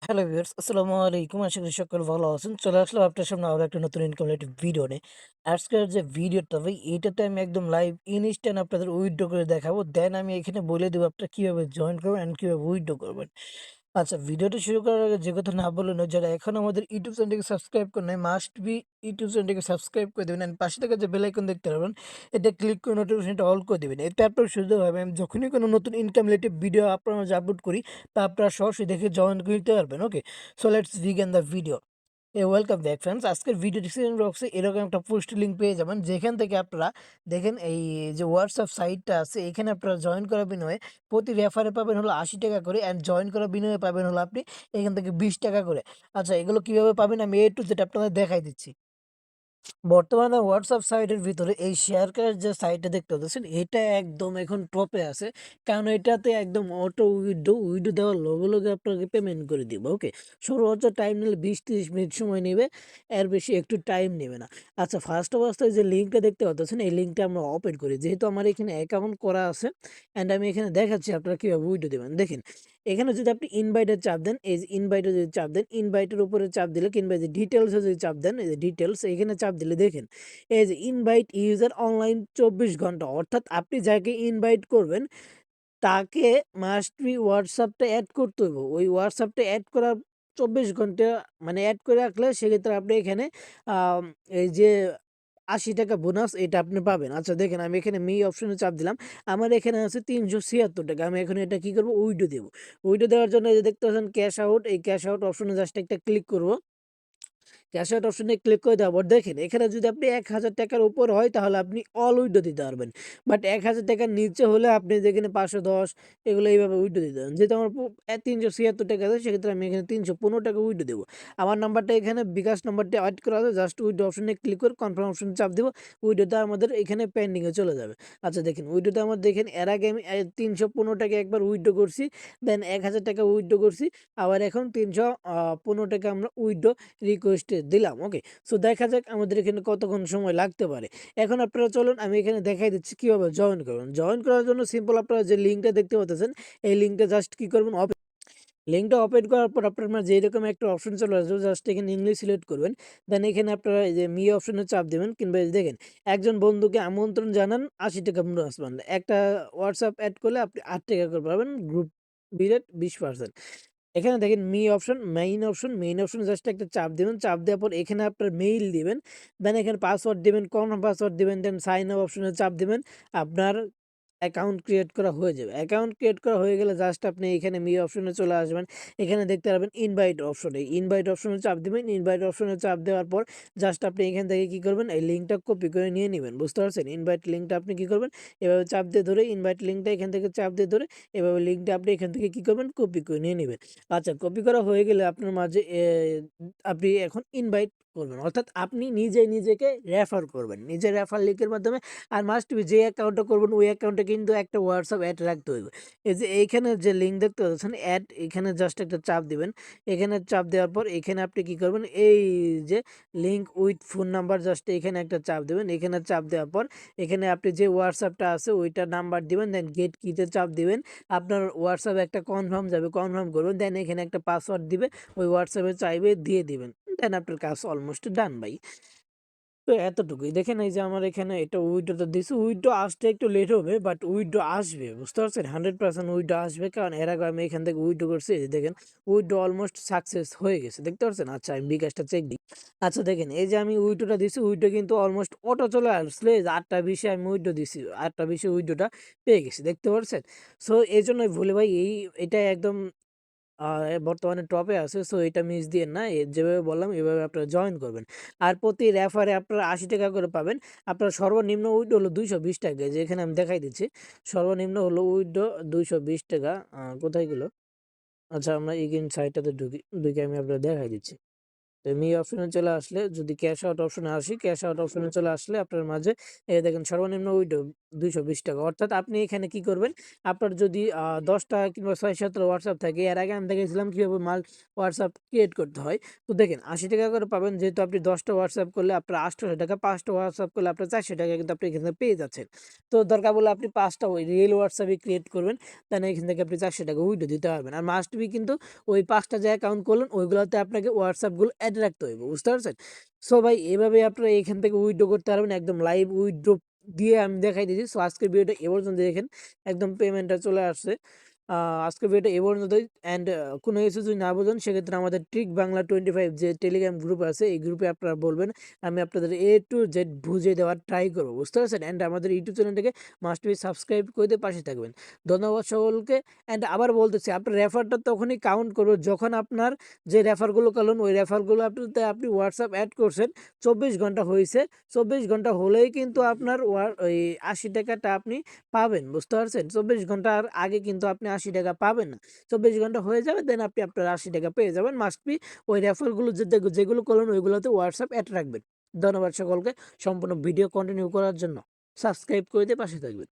Hello viewers, আসসালামু আলাইকুম। আশা করি সকলে ভালো আছেন। চলে আসলাম আপনার সামনে আরো একটা নতুন ইনকাম রিলেটেড ভিডিও নিয়ে। আজকের যে ভিডিওটা ভাই, এটাতে আমি একদম লাইভ ইনস্ট্যান্ট আপনাদের উইথড্র করে দেখাবো। দেন আমি এখানে বলে দেবো আপনারা কিভাবে জয়েন করবেন এন্ড কিভাবে উইথড্র করবেন। আচ্ছা, ভিডিওটা শুরু করার আগে যে কথা না বলে নয়, যারা এখনো আমাদের ইউটিউব চ্যানেলটিকে সাবস্ক্রাইব করে নাই, মাস্ট বি ইউটিউব চ্যানেলটিকে সাবস্ক্রাইব করে দেবেন। এন্ড পাশে থাকা যে বেল আইকন দেখতে পারবেন, এটা ক্লিক করে নোটিফিকেশনটা অল করে দেবেন। এতে আপনার সুবিধা হবে, আমি যখনই কোনো নতুন ইনকাম রিলেটেড ভিডিও আপনার মাঝে আপলোড করি, তা আপনারা সরাসরি দেখে জয়েন করতে পারবেন। Okay, so let's begin the video. Welcome back friends. আজকের ভিডিও ডিসক্রিপশন বক্সে এরকম একটা পোস্ট লিঙ্ক পেয়ে যাবেন, যেখান থেকে আপনারা দেখেন এই যে হোয়াটসঅ্যাপ সাইটটা আছে, এখানে আপনারা জয়েন করার বিনিময়ে প্রতি রেফারে পাবেন হলো ৮০ টাকা করে, অ্যান্ড জয়েন করার বিনিময়ে পাবেন হলো আপনি এখান থেকে ২০ টাকা করে। আচ্ছা, এগুলো কিভাবে পাবেন আমি টু জেড আপনাদের দেখাই দিচ্ছি। বর্তমানে হোয়াটসঅ্যাপ সাইটের ভিতরে এই শেয়ার কার্ড যে সাইটটা দেখতে পাচ্ছেন, এটা একদম এখন টপে আছে। কারণ এটাতে একদম অটো উইডো দেওয়ার লগে লগে আপনাকে পেমেন্ট করে দিব। ওকে, সর্বোচ্চ টাইম নিলে ২০-৩০ মিনিট সময় নেবে, এর বেশি একটু টাইম নেবে না। আচ্ছা, ফার্স্ট অবস্থায় যে লিঙ্কটা দেখতে পাচ্ছেন, এই লিঙ্কটা আমরা ওপেন করি। যেহেতু আমার এখানে অ্যাকাউন্ট করা আছে, অ্যান্ড আমি এখানে দেখাচ্ছি আপনারা কীভাবে উইডো দেবেন। দেখেন, এখানে যদি আপনি ইনভাইটের চাপ দেন, এই যে ইনভাইটে যদি চাপ দেন, ইনভাইটের উপরে চাপ দিলে, কিংবা যে ডিটেলসে যদি চাপ দেন, এই যে ডিটেলস এখানে চাপ দিলে দেখেন এই যে ইনভাইট ইউজার অনলাইন ২৪ ঘন্টা, অর্থাৎ আপনি যাকে ইনভাইট করবেন তাকে মাস্ট বি হোয়াটসঅ্যাপটা অ্যাড করতে হইব। ওই হোয়াটসঅ্যাপটা অ্যাড করার ২৪ ঘন্টা মানে অ্যাড করে রাখলে সেক্ষেত্রে আপনি এখানে এই যে ৮০ টাকা বোনাস এটা আপনি পাবেন। আচ্ছা দেখেন, আমি এখানে মি অপশনে চাপ দিলাম। আমার এখানে আছে ৩৭৬ টাকা। আমি এখন এটা কি করব, উইডো দেব। উইডো দেওয়ার জন্য এই যে দেখতে পাচ্ছেন ক্যাশ আউট, এই ক্যাশ আউট অপশনে জাস্ট একটা ক্লিক করব। ক্যাশ আউট অপশনে ক্লিক করে দেওয়ার পর দেখেন, এখানে যদি আপনি ১,০০০ টাকার উপর হয় তাহলে আপনি অল উইডো দিতে পারবেন। বাট ১,০০০ টাকার নিচে হলে আপনি যেখানে ৫১০ এগুলো এইভাবে উইডো দিতে পারেন। যেহেতু আমার ৩৭৬ টাকা আছে, সেক্ষেত্রে আমি এখানে ৩১৫ টাকা উইডো দেবো। আমার নাম্বারটা এখানে বিকাশ নাম্বারটা অ্যাড করা আছে, জাস্ট উইডো অপশনে ক্লিক করে কনফার্ম অপশনে চাপ দেবো। উইডোটা আমাদের এখানে পেন্ডিংয়ে চলে যাবে। আচ্ছা দেখেন, উইডোটা আমার দেখেন এর আগে আমি ৩১৫ টাকা একবার উইড্রো করছি, দেন ১,০০০ টাকা উইড্রো করছি, আবার এখন ৩১৫ টাকা আমরা উইড্রো রিকোয়েস্টে দিলাম। ওকে, সো দেখা যাক আমাদের এখানে কতক্ষণ সময় লাগতে পারে। এখন আপনারা চলুন আমি এখানে দেখাই দিচ্ছি কিভাবে জয়েন করবেন। জয়েন করার জন্য সিম্পল, আপনারা যে লিঙ্কটা দেখতে পাচ্ছেন, এই লিঙ্কটা জাস্ট কি করবেন, লিঙ্কটা ওপেন করার পর আপনার যেরকম একটা অপশন চলে আসবে, জাস্ট এখানে ইংলিশ সিলেক্ট করবেন। দেন এখানে আপনারা এই যে মি অপশনে চাপ দেবেন, কিংবা এই যে দেখেন একজন বন্ধুকে আমন্ত্রণ জানান, ৮০ টাকা বোনাস পান। একটা হোয়াটসঅ্যাপ অ্যাড করলে আপনি ৮ টাকা করে পাবেন, গ্রুপ বিরেট 20%। এখানে দেখেন me option, main option just একটা চাপ দিবেন। চাপ দেওয়ার পর এখানে আপনার মেইল দিবেন, দেন এখানে পাসওয়ার্ড দিবেন, কনফার্ম পাসওয়ার্ড দিবেন, দেন সাইন আপ অপশনে চাপ দিবেন। আপনার অ্যাকাউন্ট ক্রিয়েট করা হয়ে যাবে। অ্যাকাউন্ট ক্রিয়েট করা হয়ে গেলে জাস্ট আপনি এখানে মি অপশনে চলে আসবেন। এখানে দেখতে পারবেন ইনভাইট অপশনে, ইনভাইট অপশনে চাপ দিবেন। ইনভাইট অপশনে চাপ দেওয়ার পর জাস্ট আপনি এখান থেকে কি করবেন, এই লিঙ্কটা কপি করে নিয়ে নিবেন। বুঝতে পারছেন? ইনভাইট লিঙ্কটা আপনি কি করবেন, এভাবে চাপ দিয়ে ধরে ইনভাইট লিঙ্কটা এখান থেকে চাপ দিয়ে ধরে এভাবে লিঙ্কটা আপনি এখান থেকে কি করবেন, কপি করে নিয়ে নিবেন। আচ্ছা, কপি করা হয়ে গেলে আপনার মাঝে আপনি এখন ইনভাইট করবেন, অর্থাৎ আপনি নিজে নিজেকে রেফার করবেন, নিজের রেফার লিঙ্কের মাধ্যমে। আর মাস্ট বি যে অ্যাকাউন্টটা করবেন ওই অ্যাকাউন্টে কিন্তু একটা হোয়াটসঅ্যাপ অ্যাড রাখতে হইবে। এই যে এইখানে যে লিঙ্ক দেখতে পাচ্ছেন অ্যাড, এখানে জাস্ট একটা চাপ দিবেন। এখানে চাপ দেওয়ার পর এখানে আপনি কি করবেন, এই যে link with phone number, just এখানে একটা চাপ দিবেন। এখানে চাপ দেওয়ার পর এখানে আপনি যে হোয়াটসঅ্যাপটা আছে ওইটা নাম্বার দিবেন, দেন গেট কিতে চাপ দিবেন। আপনার হোয়াটসঅ্যাপ একটা কনফার্ম যাবে, কনফার্ম করবেন, দেন এখানে একটা পাসওয়ার্ড দিবে, ওই হোয়াটসঅ্যাপে চাইবে দিয়ে দিবেন। দেন আপনার কাজ অলমোস্ট ডান ভাই। তো এতটুকুই। দেখেন এই যে আমার এখানে এটা উইথড্রটা দিছি। উইথড্র আসতে একটু লেট হবে, বাট উইথড্র আসবে। বুঝতে পারছেন? 100% উইথড্র আসবে। কারণ এর আগে আমি এখান থেকে উইথড্র করছি। এই যে দেখেন উইথড্র অলমোস্ট সাকসেস হয়ে গেছে। দেখতে পারছেন? আচ্ছা, আমি বিকাশটা চেক দিই। আচ্ছা দেখেন, এই যে আমি উইথড্রটা দিছি, উইথড্র কিন্তু অলমোস্ট অটো চলে আসলে, এই যে ৮টা ২০ আমি উইথড্র দিছি। ৮টা ২০ উইথড্রটা পেয়ে গেছি। দেখতে পারছেন? সো এজন্যই ভুলে ভাই এটা একদম বর্তমানে টপে আছে। সো এটা মিস দিয়েন না। যেভাবে বললাম এভাবে আপনারা জয়েন করবেন। আর প্রতি রেফারে আপনারা ৮০ টাকা করে পাবেন। আপনার সর্বনিম্ন উইথড্র হলো ২২০ টাকা। যেখানে আমি দেখাই দিচ্ছি। সর্বনিম্ন হলো উইথড্র ২২০ টাকা। কোথায় গেল? আচ্ছা, আমরা এগেইন সাইটটাতে ঢুকি। ঢুকে আমি আপনাদের দেখাই দিচ্ছি। মি অপশনে চলে আসলে যদি ক্যাশ আউট অপশনে আসি, ক্যাশ আউট অপশনে চলে আসলে আপনার মাঝে দেখেন সর্বনিম্ন উইড্রো 220 টাকা। অর্থাৎ আপনি এখানে কি করবেন, আপনার যদি 10 টাকা কিংবা 6-7 হোয়াটসঅ্যাপ থাকে, এর আগে আমি দেখেছিলাম কিভাবে হোয়াটসঅ্যাপ ক্রিয়েট করতে হয়। তো দেখেন 80 টাকা করে পাবেন, যেহেতু আপনি 10টা হোয়াটসঅ্যাপ করলে আপনার 800 টাকা, 5টা হোয়াটসঅ্যাপ করলে আপনার 400 টাকা কিন্তু আপনি এখান থেকে পেয়ে যাচ্ছেন। তো দরকার বলে আপনি 5টা ওই রিয়েল হোয়াটসঅ্যাপই ক্রিয়েট করবেন, তাহলে এখান থেকে আপনি 400 টাকা উইড্রো দিতে পারবেন। আর মাস্ট বি কিন্তু ওই 5টা যে অ্যাকাউন্ট করলেন ওইগুলোতে আপনাকে হোয়াটসঅ্যাপগুলো অ্যাড রাখতে হইব, বুঝতে পারছেন? সো ভাই এভাবে আপনারা এখান থেকে উইথড্র করতে পারবেন, একদম লাইভ উইথড্র দিয়ে আমি দেখাই দিয়েছি। সো আজকের ভিডিওটা এ পর্যন্ত দেখেন, একদম পেমেন্টটা চলে আসছে। আজকের ভিডিওটা এ পর্যন্তই। অ্যান্ড কোনো কিছু যদি না বোঝেন সেক্ষেত্রে আমাদের ট্রিক বাংলা 25 যে টেলিগ্রাম গ্রুপ আছে, এই গ্রুপে আপনারা বলবেন, আমি আপনাদের A to Z বুঝিয়ে দেওয়ার ট্রাই করবো, বুঝতে পারছেন? অ্যান্ড আমাদের ইউটিউব চ্যানেলটাকে মাস্ট বি সাবস্ক্রাইব করে দিয়ে পাশে থাকবেন। ধন্যবাদ সকলকে। অ্যান্ড আবার বলতেছি, আপনার রেফারটা তখনই কাউন্ট করবো যখন আপনার যে রেফারগুলো করলেন ওই রেফারগুলো আপনি হোয়াটসঅ্যাপ অ্যাড করছেন, 24 ঘন্টা হয়েছে, 24 ঘন্টা হলেই কিন্তু আপনার ওই 80 টাকাটা আপনি পাবেন, বুঝতে পারছেন? 24 ঘন্টার আগে কিন্তু আপনি 80 টাকা পাবেন না। 24 ঘন্টা হয়ে যাবে, দেন আপনি আপনার 80 টাকা পেয়ে যাবেন। মাস্ট বি ওই রেফারগুলো যেগুলো করলেন ওইগুলোতে হোয়াটসঅ্যাপ অ্যাড রাখবেন। ধন্যবাদ সকলকে। সম্পূর্ণ ভিডিও কন্টিনিউ করার জন্য সাবস্ক্রাইব করে দিয়ে পাশে থাকবেন।